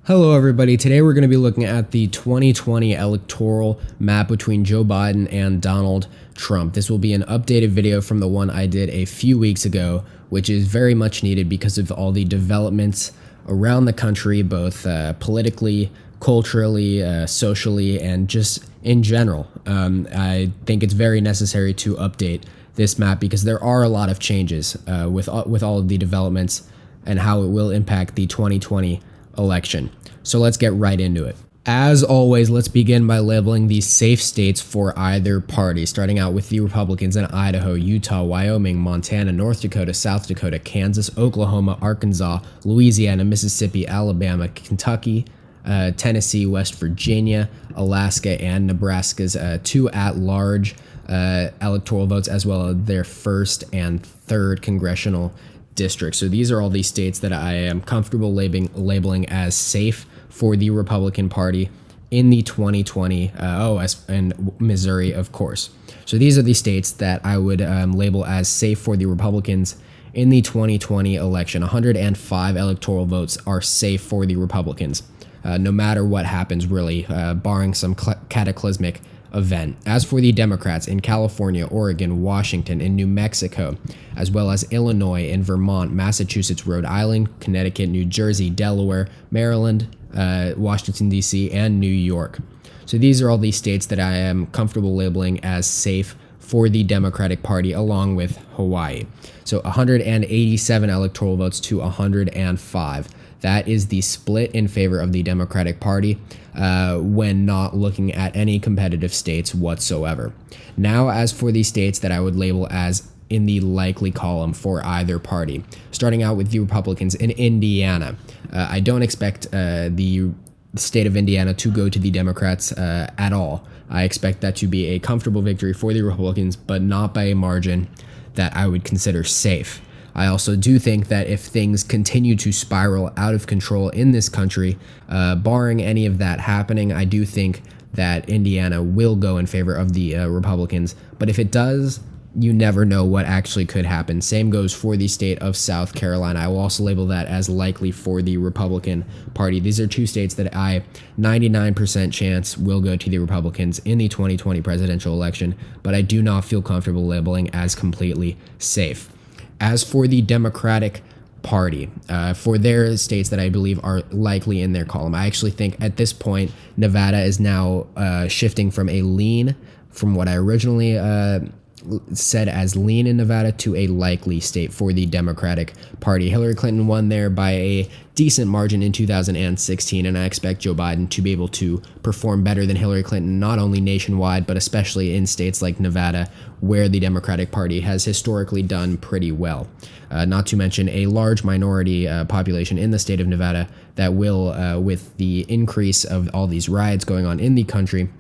Hello, everybody. Today we're going to be looking at the 2020 electoral map between Joe Biden and Donald Trump. This will be an updated video from the one I did a few weeks ago, which is very much needed because of all the developments around the country, both politically, culturally, socially, and just in general. I think it's very necessary to update this map because there are a lot of changes with all of the developments and how it will impact the 2020 election. So let's get right into it. As always, let's begin by labeling the safe states for either party, starting out with the Republicans in Idaho, Utah, Wyoming, Montana, North Dakota, South Dakota, Kansas, Oklahoma, Arkansas, Louisiana, Mississippi, Alabama, Kentucky, Tennessee, West Virginia, Alaska, and Nebraska's two at-large electoral votes, as well as their first and third congressional districts. So these are all these states that I am comfortable labeling as safe for the Republican Party in the 2020, and Missouri, of course. So these are the states that I would label as safe for the Republicans in the 2020 election. 105 electoral votes are safe for the Republicans, no matter what happens, really, barring some cataclysmic event. As for the Democrats in California, Oregon, Washington, and New Mexico, as well as Illinois and Vermont, Massachusetts, Rhode Island, Connecticut, New Jersey, Delaware, Maryland, Washington, D.C., and New York. So these are all these states that I am comfortable labeling as safe for the Democratic Party, along with Hawaii. So 187 electoral votes to 105. That is the split in favor of the Democratic Party when not looking at any competitive states whatsoever. Now, as for the states that I would label as in the likely column for either party, starting out with the Republicans in Indiana. I don't expect the state of Indiana to go to the Democrats at all. I expect that to be a comfortable victory for the Republicans, but not by a margin that I would consider safe. I also do think that if things continue to spiral out of control in this country, barring any of that happening, I do think that Indiana will go in favor of the Republicans. But if it does, you never know what actually could happen. Same goes for the state of South Carolina. I will also label that as likely for the Republican Party. These are two states that 99% chance will go to the Republicans in the 2020 presidential election, but I do not feel comfortable labeling as completely safe. As for the Democratic Party, for their states that I believe are likely in their column, I actually think at this point, Nevada is now shifting from a lean, from what I originally said as lean in Nevada, to a likely state for the Democratic Party. Hillary Clinton won there by a decent margin in 2016, and I expect Joe Biden to be able to perform better than Hillary Clinton, not only nationwide, but especially in states like Nevada, where the Democratic Party has historically done pretty well. Not to mention a large minority population in the state of Nevada that will, with the increase of all these riots going on in the country,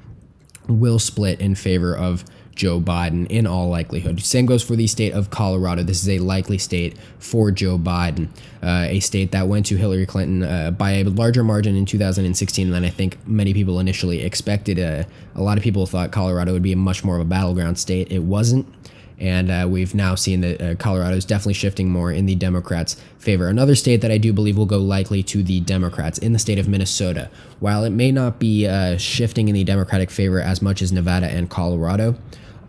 will split in favor of Joe Biden in all likelihood. Same goes for the state of Colorado. This is a likely state for Joe Biden, a state that went to Hillary Clinton by a larger margin in 2016 than I think many people initially expected. A lot of people thought Colorado would be much more of a battleground state. It wasn't. And we've now seen that Colorado is definitely shifting more in the Democrats' favor. Another state that I do believe will go likely to the Democrats in the state of Minnesota. While it may not be shifting in the Democratic favor as much as Nevada and Colorado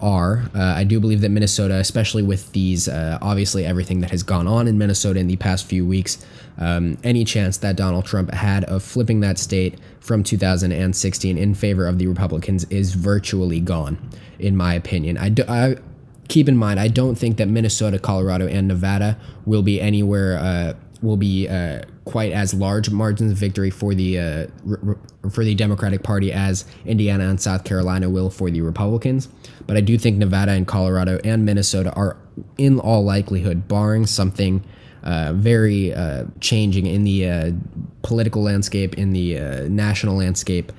are, I do believe that Minnesota, especially with these, obviously everything that has gone on in Minnesota in the past few weeks, any chance that Donald Trump had of flipping that state from 2016 in favor of the Republicans is virtually gone, in my opinion. Keep in mind, I don't think that Minnesota, Colorado, and Nevada will be anywhere, quite as large margins of victory for the Democratic Party as Indiana and South Carolina will for the Republicans. But I do think Nevada and Colorado and Minnesota are, in all likelihood, barring something very changing in the political landscape, in the national landscape,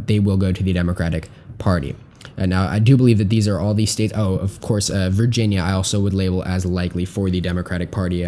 they will go to the Democratic Party. Now, I do believe that these are all these states. Oh, of course, Virginia, I also would label as likely for the Democratic Party.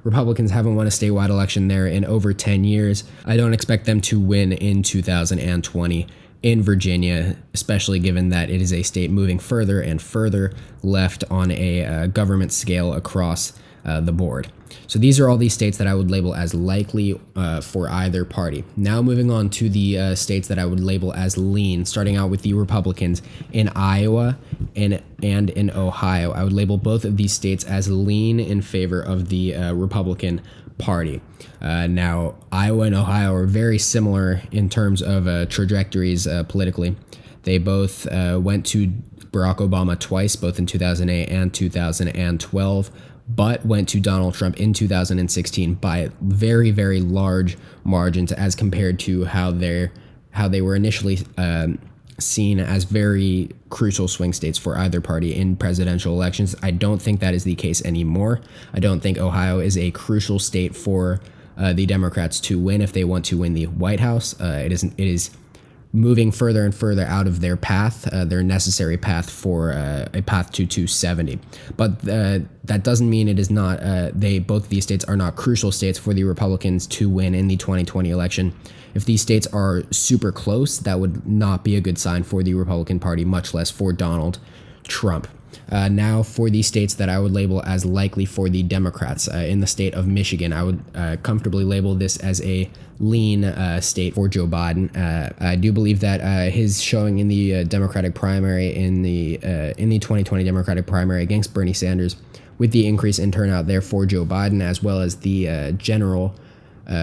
Republicans haven't won a statewide election there in over 10 years. I don't expect them to win in 2020 in Virginia, especially given that it is a state moving further and further left on a government scale across the board. So these are all these states that I would label as likely for either party. Now moving on to the states that I would label as lean, starting out with the Republicans in Iowa and in Ohio. I would label both of these states as lean in favor of the Republican Party. Now, Iowa and Ohio are very similar in terms of trajectories politically. They both went to Barack Obama twice, both in 2008 and 2012, but went to Donald Trump in 2016 by very, very large margins as compared to how they were initially seen as very crucial swing states for either party in presidential elections. I don't think that is the case anymore. I don't think Ohio is a crucial state for the Democrats to win if they want to win the White House. It is moving further and further out of their path, their necessary path for a path to 270. But that doesn't mean it is not, both of these states are not crucial states for the Republicans to win in the 2020 election. If these states are super close, that would not be a good sign for the Republican Party, much less for Donald Trump. Now for the states that I would label as likely for the Democrats. In the state of Michigan, I would comfortably label this as a lean state for Joe Biden. I do believe that his showing in the Democratic primary, in the 2020 Democratic primary against Bernie Sanders, with the increase in turnout there for Joe Biden, as well as the general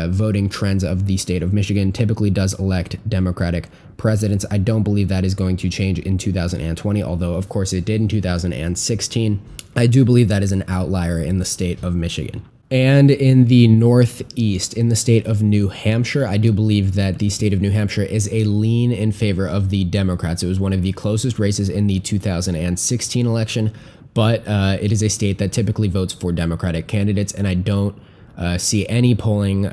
voting trends of the state of Michigan, typically does elect Democratic presidents. I don't believe that is going to change in 2020, although of course it did in 2016. I do believe that is an outlier in the state of Michigan. And in the Northeast, in the state of New Hampshire, I do believe that the state of New Hampshire is a lean in favor of the Democrats. It was one of the closest races in the 2016 election, but it is a state that typically votes for Democratic candidates, and I don't see any polling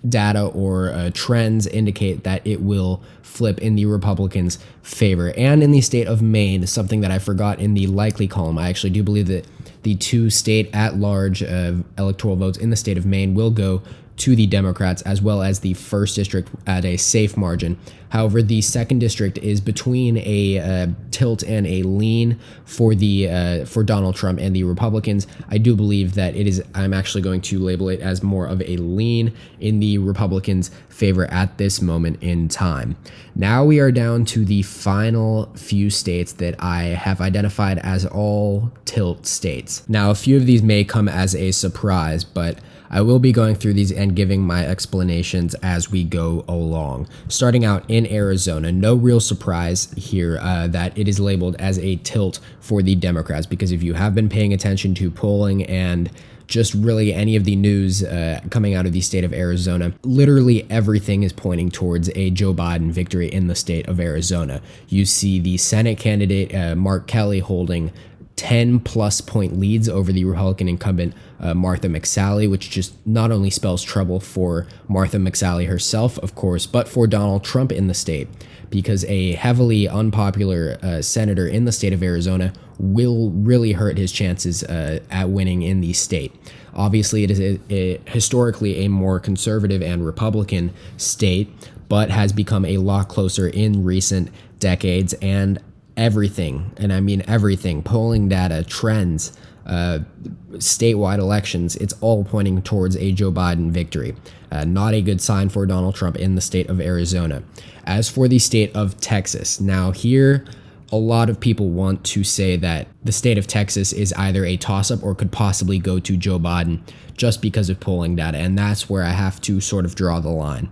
data or trends indicate that it will flip in the Republicans' favor. And in the state of Maine, something that I forgot in the likely column, I actually do believe that the two state at-large electoral votes in the state of Maine will go to the Democrats, as well as the first district at a safe margin. However, the second district is between a tilt and a lean for Donald Trump and the Republicans. I do believe that it is. I'm actually going to label it as more of a lean in the Republicans' favor at this moment in time. Now we are down to the final few states that I have identified as all tilt states. Now, a few of these may come as a surprise, but I will be going through these and giving my explanations as we go along. Starting out in Arizona, no real surprise here that it is labeled as a tilt for the Democrats, because if you have been paying attention to polling and just really any of the news coming out of the state of Arizona, literally everything is pointing towards a Joe Biden victory in the state of Arizona. You see the Senate candidate, Mark Kelly, holding 10-plus point leads over the Republican incumbent Martha McSally, which just not only spells trouble for Martha McSally herself, of course, but for Donald Trump in the state, because a heavily unpopular senator in the state of Arizona will really hurt his chances at winning in the state. Obviously, it is historically a more conservative and Republican state, but has become a lot closer in recent decades, and everything, and I mean everything, polling data, trends, statewide elections, it's all pointing towards a Joe Biden victory. Not a good sign for Donald Trump in the state of Arizona. As for the state of Texas, now here, a lot of people want to say that the state of Texas is either a toss-up or could possibly go to Joe Biden just because of polling data, and that's where I have to sort of draw the line.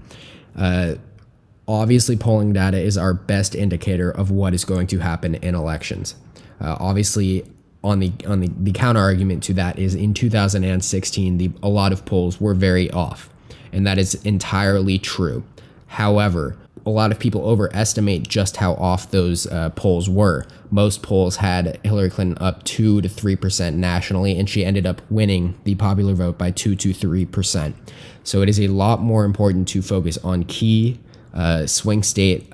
Obviously, polling data is our best indicator of what is going to happen in elections. Obviously, on the counter argument to that is in 2016, a lot of polls were very off, and that is entirely true. However, a lot of people overestimate just how off those polls were. Most polls had Hillary Clinton up 2 to 3% nationally, and she ended up winning the popular vote by 2 to 3%. So it is a lot more important to focus on key swing state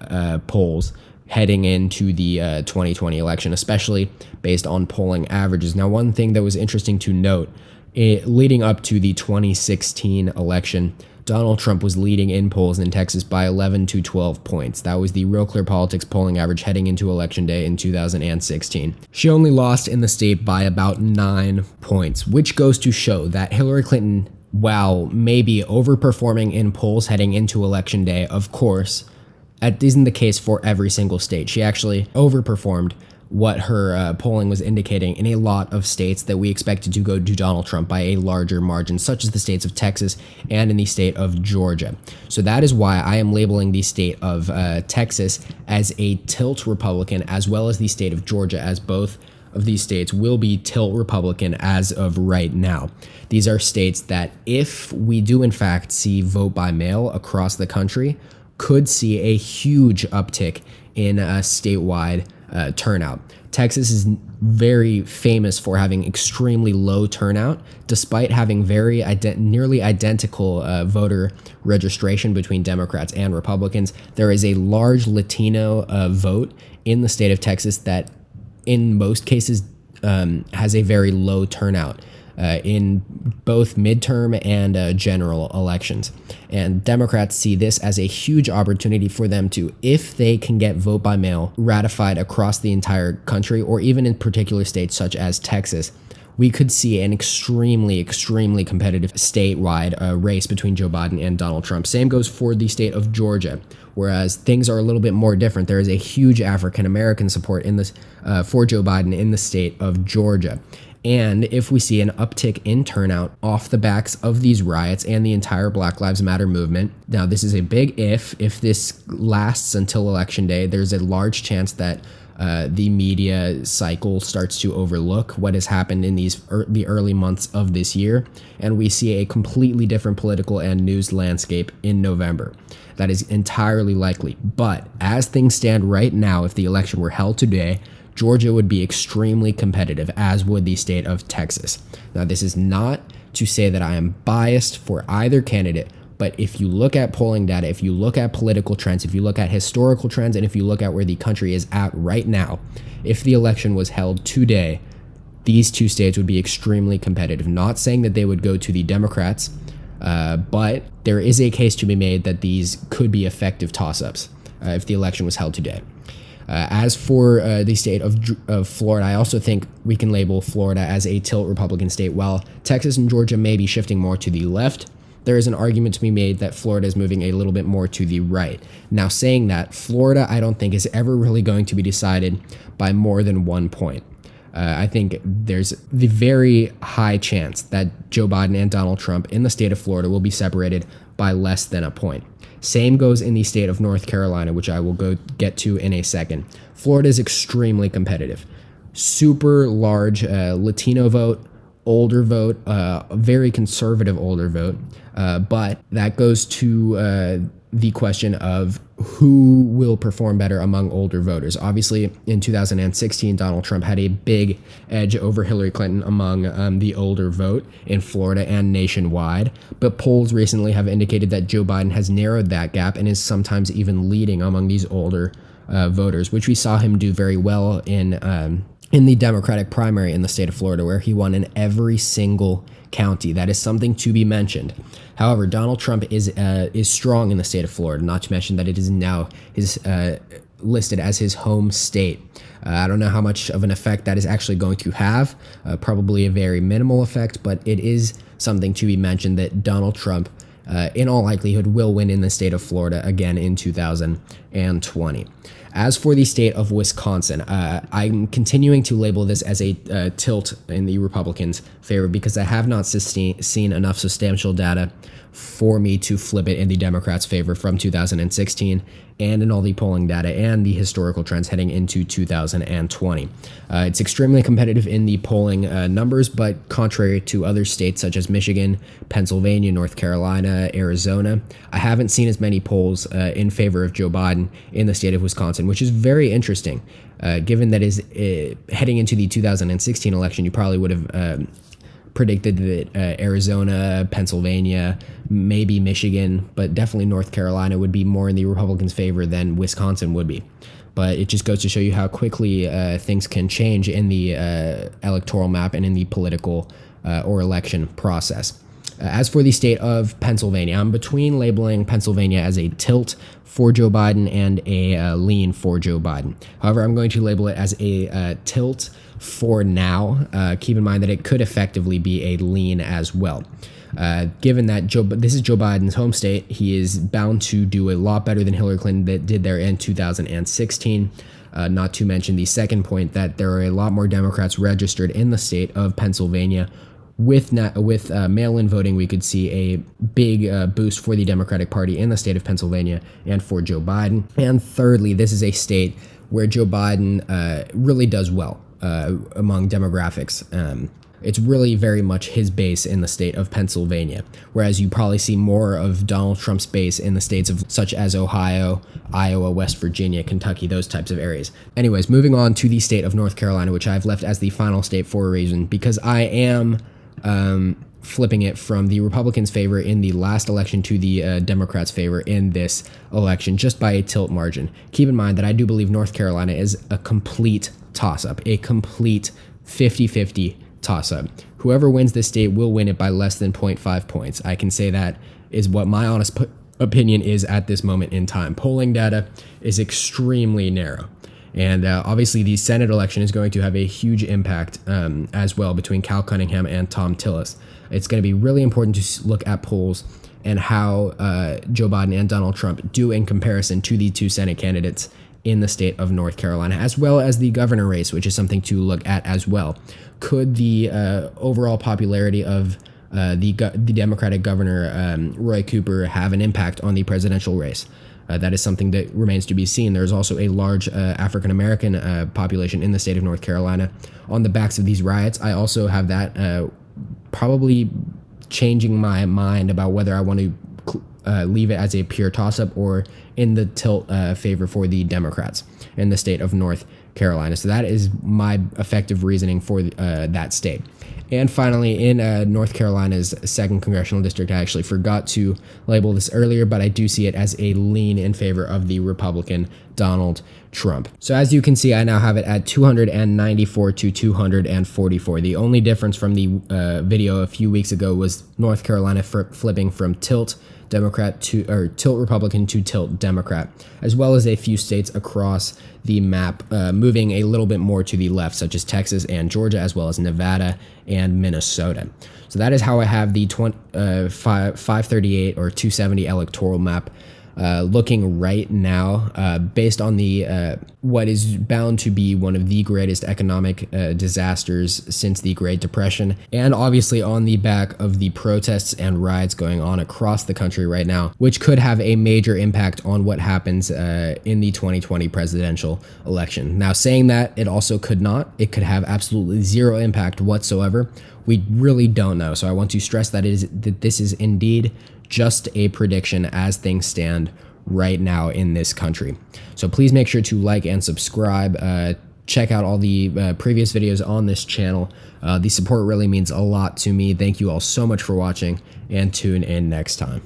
polls heading into the 2020 election, especially based on polling averages. Now, one thing that was interesting to note, leading up to the 2016 election, Donald Trump was leading in polls in Texas by 11 to 12 points. That was the Real Clear Politics polling average heading into Election Day in 2016. She only lost in the state by about 9 points, which goes to show that Hillary Clinton, while maybe overperforming in polls heading into Election Day, of course, that isn't the case for every single state. She actually overperformed what her polling was indicating in a lot of states that we expected to go to Donald Trump by a larger margin, such as the states of Texas and in the state of Georgia. So that is why I am labeling the state of Texas as a tilt Republican, as well as the state of Georgia, as both of these states will be tilt Republican as of right now. These are states that, if we do in fact see vote by mail across the country, could see a huge uptick in statewide turnout. Texas is very famous for having extremely low turnout, despite having nearly identical voter registration between Democrats and Republicans. There is a large Latino vote in the state of Texas that, in most cases, has a very low turnout in both midterm and general elections. And Democrats see this as a huge opportunity for them to, if they can get vote by mail ratified across the entire country, or even in particular states such as Texas, we could see an extremely, extremely competitive statewide race between Joe Biden and Donald Trump. Same goes for the state of Georgia, whereas things are a little bit more different. There is a huge African-American support in this for Joe Biden in the state of Georgia. And if we see an uptick in turnout off the backs of these riots and the entire Black Lives Matter movement, now this is a big if this lasts until Election Day, there's a large chance that the media cycle starts to overlook what has happened in the early months of this year, and we see a completely different political and news landscape in November. That is entirely likely. But as things stand right now, if the election were held today, Georgia would be extremely competitive, as would the state of Texas. Now, this is not to say that I am biased for either candidate, but if you look at polling data, if you look at political trends, if you look at historical trends, and if you look at where the country is at right now, if the election was held today, these two states would be extremely competitive. Not saying that they would go to the Democrats, but there is a case to be made that these could be effective toss-ups if the election was held today. As for the state of Florida, I also think we can label Florida as a tilt Republican state. While Texas and Georgia may be shifting more to the left, there is an argument to be made that Florida is moving a little bit more to the right. Now, saying that, Florida, I don't think is ever really going to be decided by more than 1 point. I think there's the very high chance that Joe Biden and Donald Trump in the state of Florida will be separated by less than a point. Same goes in the state of North Carolina, which I will get to in a second. Florida is extremely competitive. Super large Latino vote, older vote, very conservative older vote. But that goes to the question of who will perform better among older voters. Obviously, in 2016, Donald Trump had a big edge over Hillary Clinton among the older vote in Florida and nationwide. But polls recently have indicated that Joe Biden has narrowed that gap and is sometimes even leading among these older voters, which we saw him do very well in the Democratic primary in the state of Florida, where he won in every single county. That is something to be mentioned. However, Donald Trump is strong in the state of Florida, not to mention that it is now listed as his home state. I don't know how much of an effect that is actually going to have, probably a very minimal effect, but it is something to be mentioned that Donald Trump, in all likelihood, will win in the state of Florida again in 2020. As for the state of Wisconsin, I'm continuing to label this as a tilt in the Republicans' favor because I have not seen enough substantial data for me to flip it in the Democrats' favor from 2016 and in all the polling data and the historical trends heading into 2020. It's extremely competitive in the polling numbers, but contrary to other states such as Michigan, Pennsylvania, North Carolina, Arizona, I haven't seen as many polls in favor of Joe Biden in the state of Wisconsin, which is very interesting. Given that is heading into the 2016 election, you probably would have predicted that Arizona, Pennsylvania, maybe Michigan, but definitely North Carolina would be more in the Republicans' favor than Wisconsin would be. But it just goes to show you how quickly things can change in the electoral map and in the political or election process. As for the state of Pennsylvania, I'm between labeling Pennsylvania as a tilt for Joe Biden and a lean for Joe Biden. However, I'm going to label it as a tilt for now. Keep in mind that it could effectively be a lean as well. Given that this is Joe Biden's home state, he is bound to do a lot better than Hillary Clinton that did there in 2016. Not to mention the second point, that there are a lot more Democrats registered in the state of Pennsylvania. With mail-in voting, we could see a big boost for the Democratic Party in the state of Pennsylvania and for Joe Biden. And thirdly, this is a state where Joe Biden really does well among demographics. It's really very much his base in the state of Pennsylvania, whereas you probably see more of Donald Trump's base in the states of such as Ohio, Iowa, West Virginia, Kentucky, those types of areas. Anyways, moving on to the state of North Carolina, which I've left as the final state for a reason, because I am flipping it from the Republicans' favor in the last election to the Democrats' favor in this election, just by a tilt margin. Keep in mind that I do believe North Carolina is a complete toss-up, a complete 50-50 toss-up. Whoever wins this state will win it by less than 0.5 points. I can say that is what my honest opinion is at this moment in time. Polling data is extremely narrow. And obviously, the Senate election is going to have a huge impact as well between Cal Cunningham and Tom Tillis. It's going to be really important to look at polls and how Joe Biden and Donald Trump do in comparison to the two Senate candidates in the state of North Carolina, as well as the governor race, which is something to look at as well. Could the overall popularity of the Democratic governor, Roy Cooper, have an impact on the presidential race? That is something that remains to be seen. There's also a large African-American population in the state of North Carolina. On the backs of these riots, I also have that probably changing my mind about whether I want to leave it as a pure toss-up or in the tilt favor for the Democrats in the state of North Carolina. So that is my effective reasoning for that state. And finally, in North Carolina's 2nd Congressional District, I actually forgot to label this earlier, but I do see it as a lean in favor of the Republican Donald Trump. So as you can see, I now have it at 294 to 244. The only difference from the video a few weeks ago was North Carolina flipping from tilt Democrat to, or tilt Republican to tilt Democrat, as well as a few states across the map moving a little bit more to the left, such as Texas and Georgia, as well as Nevada and Minnesota. So that is how I have the 538 or 270 electoral map looking right now, based on the what is bound to be one of the greatest economic disasters since the Great Depression, and obviously on the back of the protests and riots going on across the country right now, which could have a major impact on what happens in the 2020 presidential election. Now, saying that, it also could not. It could have absolutely zero impact whatsoever. We really don't know. So I want to stress that this is indeed just a prediction as things stand right now in this country. So please make sure to like and subscribe. Check out all the previous videos on this channel. The support really means a lot to me. Thank you all so much for watching, and tune in next time.